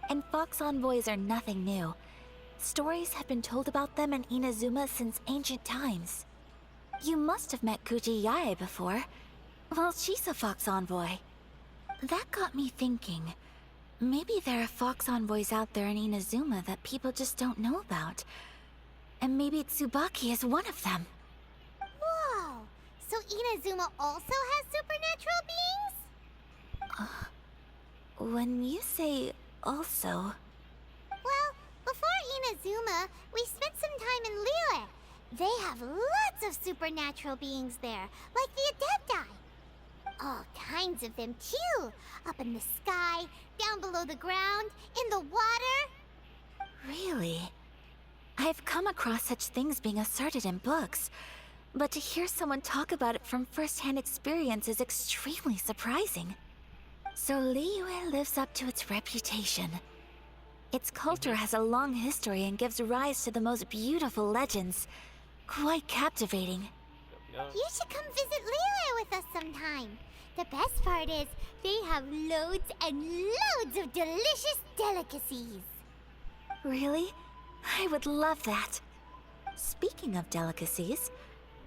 And fox envoys are nothing new. Stories have been told about them in Inazuma since ancient times. You must have met Kuji Yae before. Well, she's a fox envoy. That got me thinking. Maybe there are fox envoys out there in Inazuma that people just don't know about. And maybe Tsubaki is one of them. Whoa! So Inazuma also has supernatural beings? When you say also... Well, before Inazuma, we spent some time in Liyue. They have lots of supernatural beings there, like the Adepti. All kinds of them too. Up in the sky, down below the ground, in the water. Really? I've come across such things being asserted in books, but to hear someone talk about it from first-hand experience is extremely surprising. So Liyue lives up to its reputation. Its culture has a long history and gives rise to the most beautiful legends. Quite captivating. You should come visit Liyue with us sometime. The best part is, they have loads and loads of delicious delicacies. Really? I would love that. Speaking of delicacies,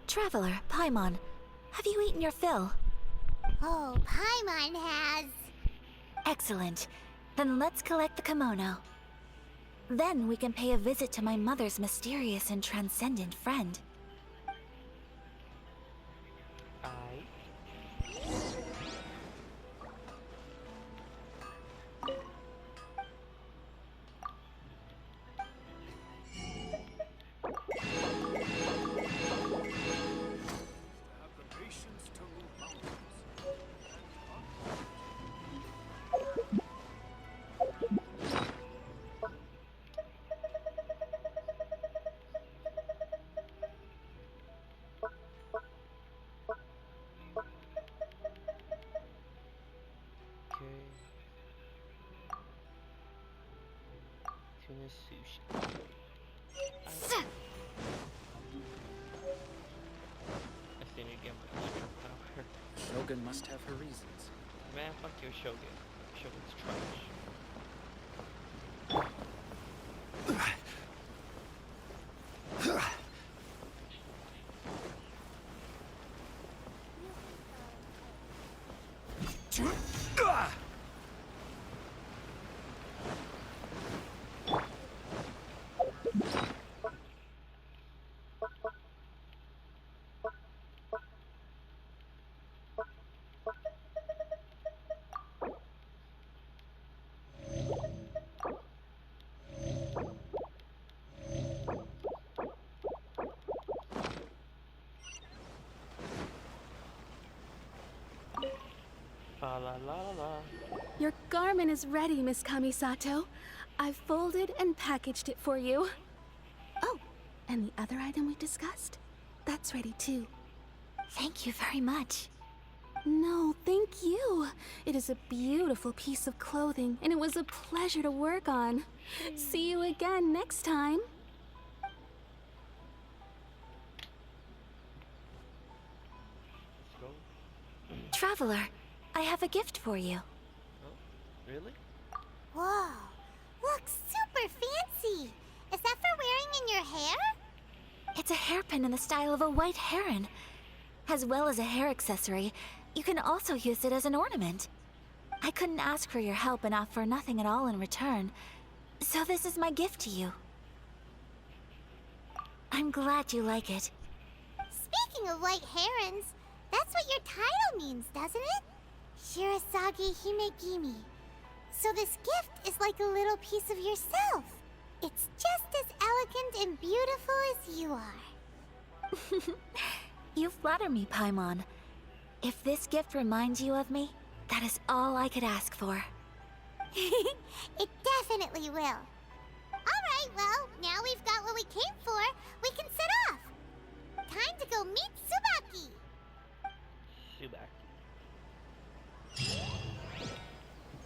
Traveler, Paimon, have you eaten your fill? Oh, Paimon has. Excellent. Then let's collect the kimono. Then we can pay a visit to my mother's mysterious and transcendent friend. Sushi. I think again my power. Shogun must have her reasons. Man, fuck your Shogun. Shogun's trash. La la la la. Your garment is ready, Miss Kamisato. I've folded and packaged it for you. Oh, and the other item we discussed? That's ready too. Thank you very much. No, thank you. It is a beautiful piece of clothing, and it was a pleasure to work on. See you again next time. Let's go. Traveler, I have a gift for you. Oh, really? Whoa, looks super fancy. Is that for wearing in your hair? It's a hairpin in the style of a white heron. As well as a hair accessory, you can also use it as an ornament. I couldn't ask for your help and offer nothing at all in return, so this is my gift to you. I'm glad you like it. Speaking of white herons, that's what your title means, doesn't it? Shirasagi Himegimi. So this gift is like a little piece of yourself. It's just as elegant and beautiful as you are. You flatter me, Paimon. If this gift reminds you of me, that is all I could ask for. It definitely will. Alright, well, now we've got what we came for, we can set off. Time to go meet Tsubaki. Subaki.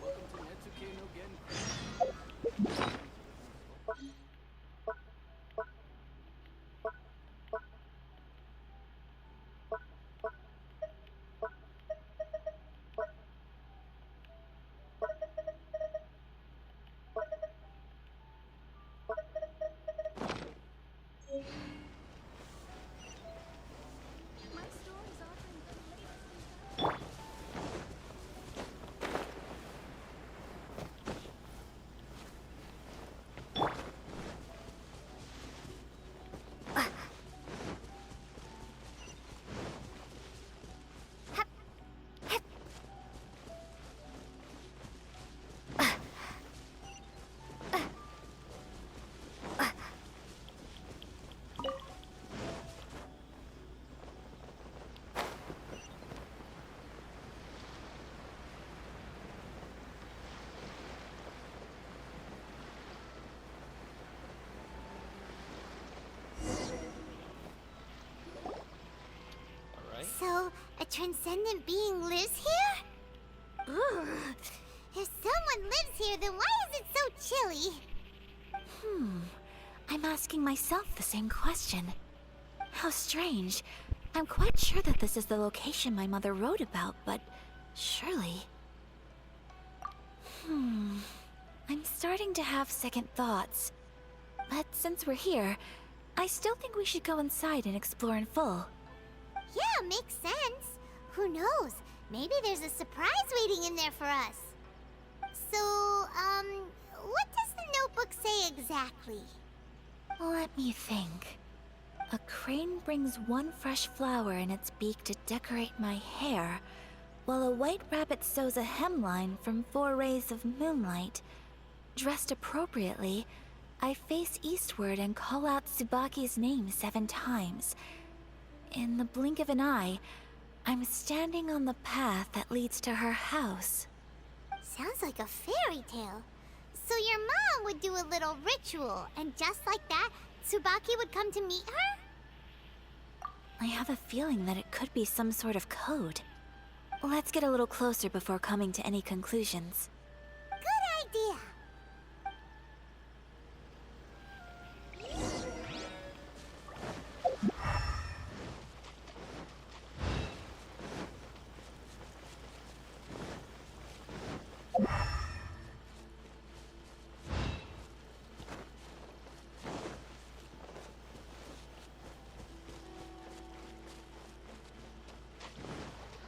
Welcome to Netsuke no Gen. transcendent being lives here? Ugh. If someone lives here, then why is it so chilly? I'm asking myself the same question. How strange. I'm quite sure that this is the location my mother wrote about, but surely... I'm starting to have second thoughts. But since we're here, I still think we should go inside and explore in full. Yeah, makes sense. Who knows? Maybe there's a surprise waiting in there for us. So, what does the notebook say exactly? Let me think. A crane brings one fresh flower in its beak to decorate my hair, while a white rabbit sews a hemline from 4 rays of moonlight. Dressed appropriately, I face eastward and call out Tsubaki's name 7 times. In the blink of an eye, I'm standing on the path that leads to her house. Sounds like a fairy tale. So your mom would do a little ritual, and just like that, Tsubaki would come to meet her? I have a feeling that it could be some sort of code. Let's get a little closer before coming to any conclusions. Good idea.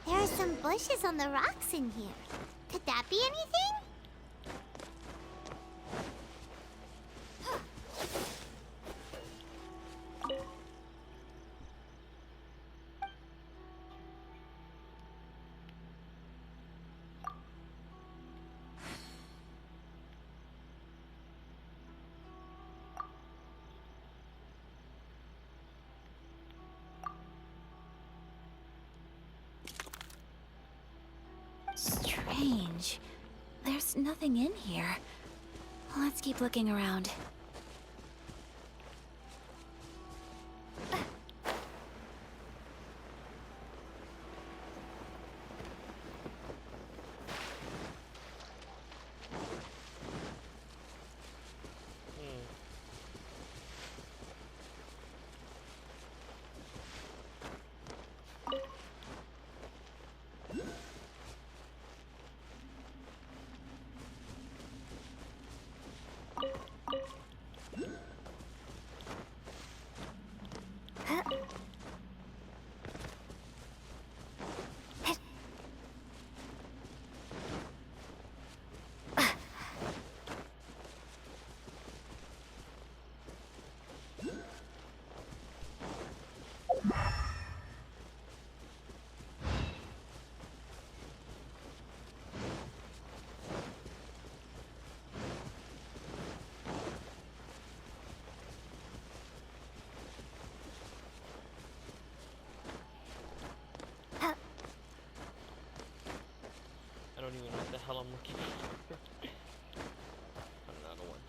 There are some bushes on the rocks in here. Could that be anything? Strange. There's nothing in here. Let's keep looking around. I don't even know what the hell I'm looking for. Another one.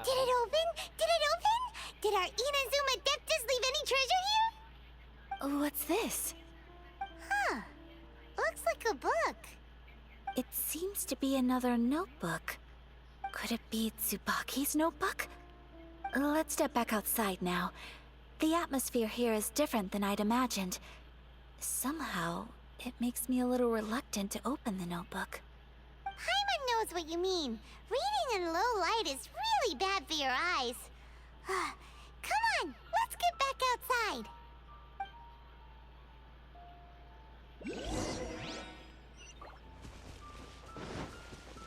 Did it open? Did it open? Did our Inazuma Deptas leave any treasure here? What's this? Huh. Looks like a book. It seems to be another notebook. Could it be Tsubaki's notebook? Let's step back outside now. The atmosphere here is different than I'd imagined. Somehow, it makes me a little reluctant to open the notebook. Paimon knows what you mean. Reading in low light is really bad for your eyes. Come on, let's get back outside.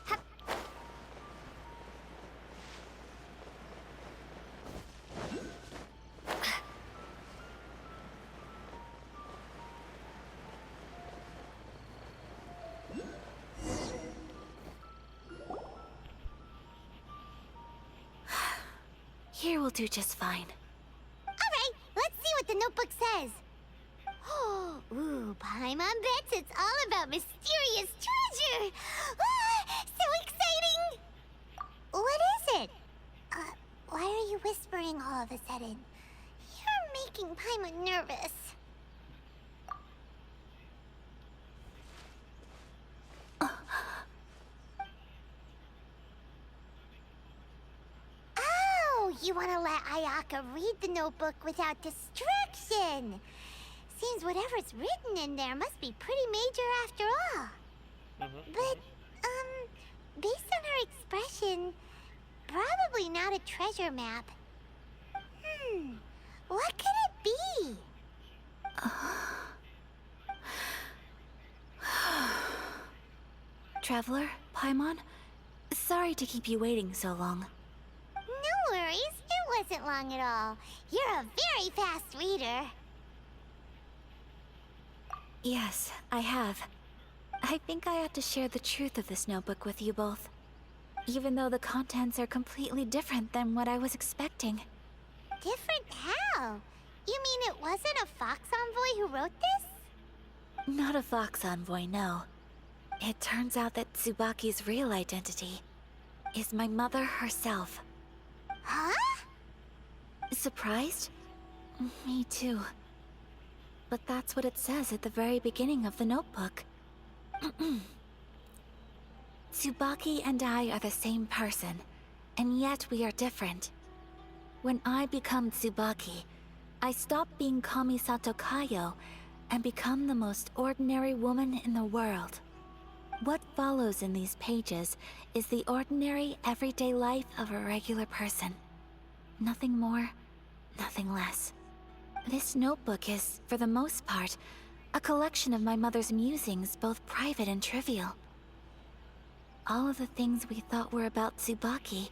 Hup. Here will do just fine. Alright, let's see what the notebook says. Ooh, Paimon bets it's all about mysterious treasure! Ah, so exciting! What is it? Why are you whispering all of a sudden? You're making Paimon nervous. Oh, you want to let Ayaka read the notebook without distraction. Seems whatever's written in there must be pretty major after all. But, based on her expression, probably not a treasure map. What could it be? Traveler, Paimon, sorry to keep you waiting so long. No worries, it wasn't long at all. You're a very fast reader. Yes, I have. I think I ought to share the truth of this notebook with you both. Even though the contents are completely different than what I was expecting. Different how? You mean it wasn't a Fox Envoy who wrote this? Not a Fox Envoy, no. It turns out that Tsubaki's real identity is my mother herself. Huh? Surprised? Me too. But that's what it says at the very beginning of the notebook. Tsubaki and I are the same person, and yet we are different. When I become Tsubaki, I stop being Kamisato Kayo and become the most ordinary woman in the world. What follows in these pages is the ordinary, everyday life of a regular person. Nothing more, nothing less. This notebook is, for the most part, a collection of my mother's musings, both private and trivial. All of the things we thought were about Tsubaki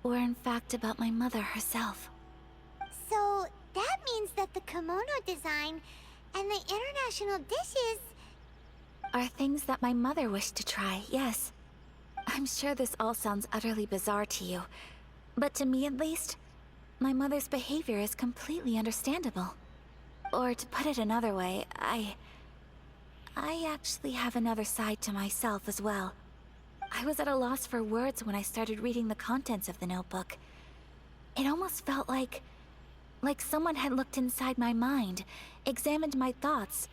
were in fact about my mother herself. So, that means that the kimono design and the international dishes... Are things that my mother wished to try, yes. I'm sure this all sounds utterly bizarre to you, but to me at least, my mother's behavior is completely understandable. Or to put it another way, I actually have another side to myself as well. I was at a loss for words when I started reading the contents of the notebook. It almost felt like someone had looked inside my mind, examined my thoughts,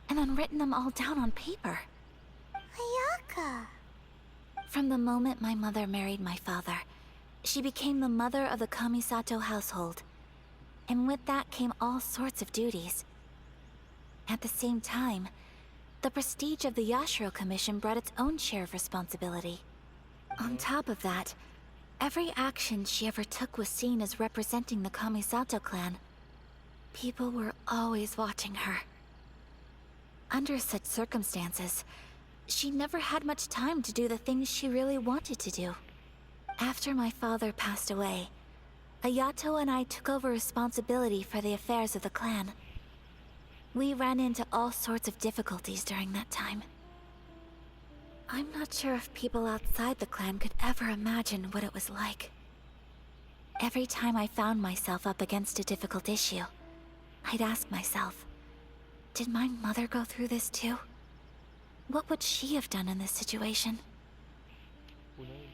and then written them all down on paper. Ayaka. From the moment my mother married my father, she became the mother of the Kamisato household. And with that came all sorts of duties. At the same time, the prestige of the Yashiro Commission brought its own share of responsibility. On top of that, every action she ever took was seen as representing the Kamisato clan. People were always watching her. Under such circumstances, she never had much time to do the things she really wanted to do. After my father passed away, Ayato and I took over responsibility for the affairs of the clan. We ran into all sorts of difficulties during that time. I'm not sure if people outside the clan could ever imagine what it was like. Every time I found myself up against a difficult issue, I'd ask myself, did my mother go through this too? What would she have done in this situation? Who knows?